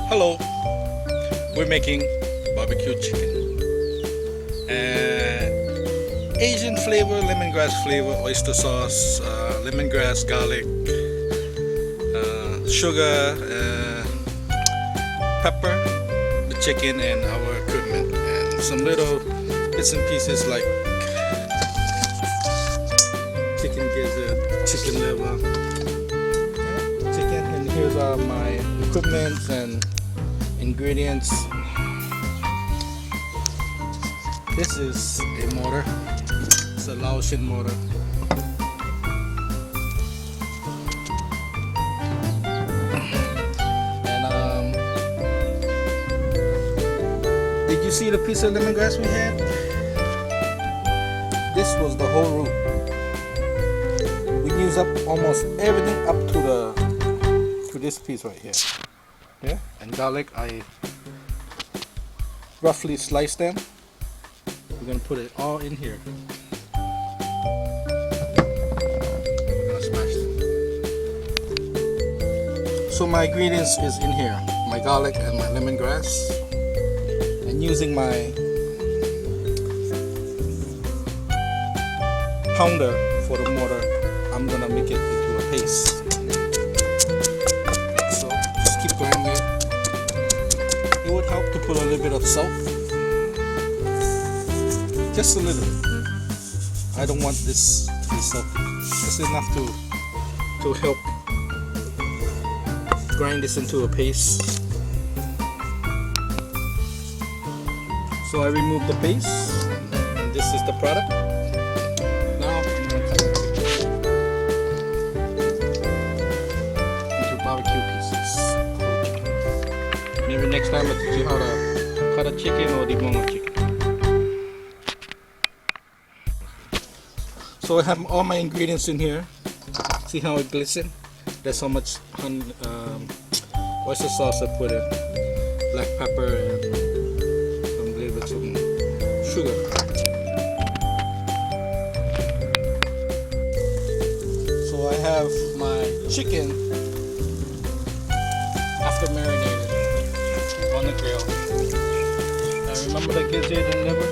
Hello, we're making barbecue chicken. Asian flavor, lemongrass flavor, oyster sauce, lemongrass, garlic, sugar, pepper, the chicken, and our equipment, and some little bits and pieces like chicken gizzard, chicken liver, chicken. And here's my equipment and ingredients. This is a motor. It's a Laotian motor. And did you see the piece of lemongrass we had? This was the whole root. We used up almost everything up to this piece right here. Yeah, and garlic, I roughly sliced them. We're gonna put it all in here. We're gonna smash them. So my ingredients is in here. My garlic and my lemongrass. And using my pounder for the mortar, I'm gonna make it into a paste. So just keep grinding it. It would help to put a little bit of salt. Just a little bit. I don't want this to be salty. Just enough to help grind this into a paste. So I remove the paste, and this is the product. Now I'm going to cut it into barbecue pieces. Maybe next time I'll teach you how to cut a chicken or debone a chicken. So I have all my ingredients in here. See how it glistens? That's how much oyster sauce I put in. Black pepper and some little bit of sugar. So I have my chicken after marinated on the grill. Now remember the gizzard and liver?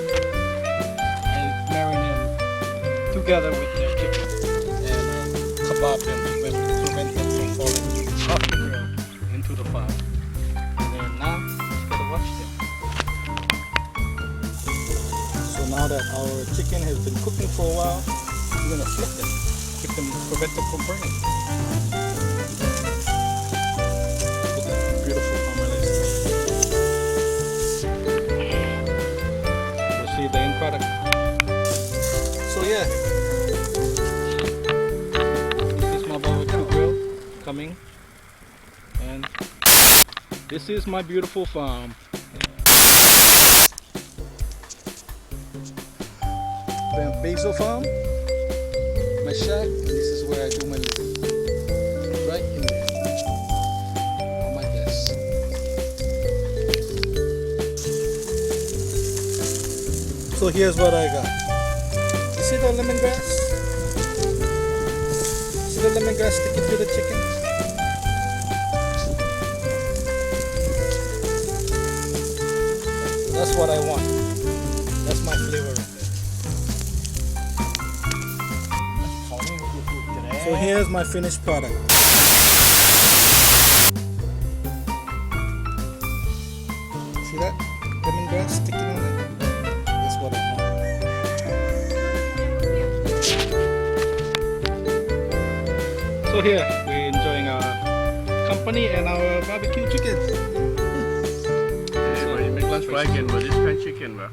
Together with their chicken and kebab them to prevent them from falling off the grill into the fire. And then now you gotta watch them. So now that our chicken has been cooking for a while, we're gonna flip them, prevent them from burning. Look at that beautiful caramelization. You'll see the end product. So yeah, this is my barbecue grill coming, and this is my beautiful farm. Basil farm, my shack, and this is where I do my living. Right in there, on my desk. So here's what I got. See the lemongrass? See the lemongrass sticking to the chicken? That's what I want. That's my flavor right there. So here's my finished product. See that? Lemongrass sticking on it? That's what I want. So here, we're enjoying our company and our barbecue chicken. Hey, you make lunch for again, but this kind of chicken, bro.